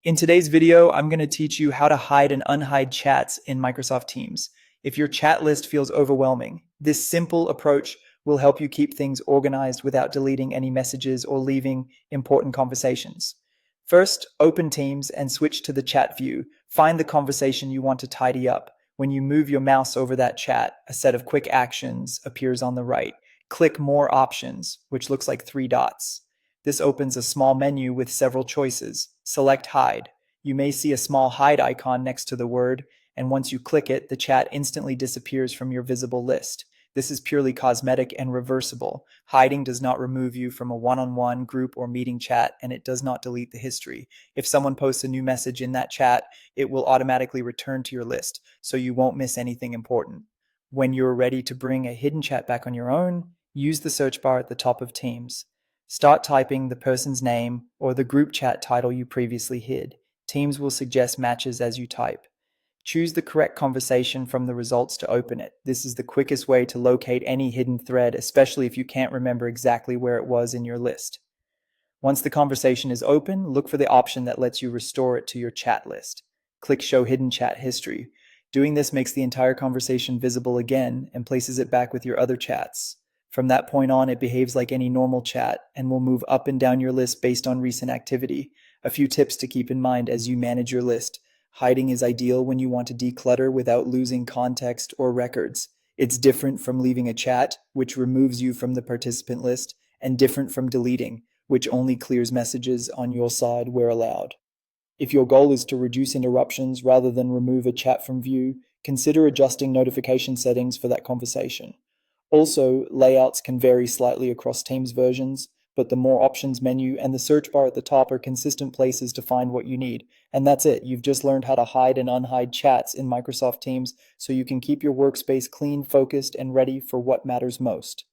In today's video, I'm going to teach you how to hide and unhide chats in Microsoft Teams. If your chat list feels overwhelming, this simple approach will help you keep things organized without deleting any messages or leaving important conversations. First, open Teams and switch to the chat view. Find the conversation you want to tidy up. When you move your mouse over that chat, a set of quick actions appears on the right. Click More Options, which looks like three dots. This opens a small menu with several choices. Select Hide. You may see a small hide icon next to the word, and once you click it, the chat instantly disappears from your visible list. This is purely cosmetic and reversible. Hiding does not remove you from a one-on-one, group, or meeting chat, and it does not delete the history. If someone posts a new message in that chat, it will automatically return to your list, so you won't miss anything important. When you're ready to bring a hidden chat back on your own, use the search bar at the top of Teams. Start typing the person's name or the group chat title you previously hid. Teams will suggest matches as you type. Choose the correct conversation from the results to open it. This is the quickest way to locate any hidden thread, especially if you can't remember exactly where it was in your list. Once the conversation is open, look for the option that lets you restore it to your chat list. Click Show Hidden Chat History. Doing this makes the entire conversation visible again and places it back with your other chats. From that point on, it behaves like any normal chat and will move up and down your list based on recent activity. A few tips to keep in mind as you manage your list. Hiding is ideal when you want to declutter without losing context or records. It's different from leaving a chat, which removes you from the participant list, and different from deleting, which only clears messages on your side where allowed. If your goal is to reduce interruptions rather than remove a chat from view, consider adjusting notification settings for that conversation. Also, layouts can vary slightly across Teams versions, but the More Options menu and the search bar at the top are consistent places to find what you need. And that's it. You've just learned how to hide and unhide chats in Microsoft Teams so you can keep your workspace clean, focused, and ready for what matters most.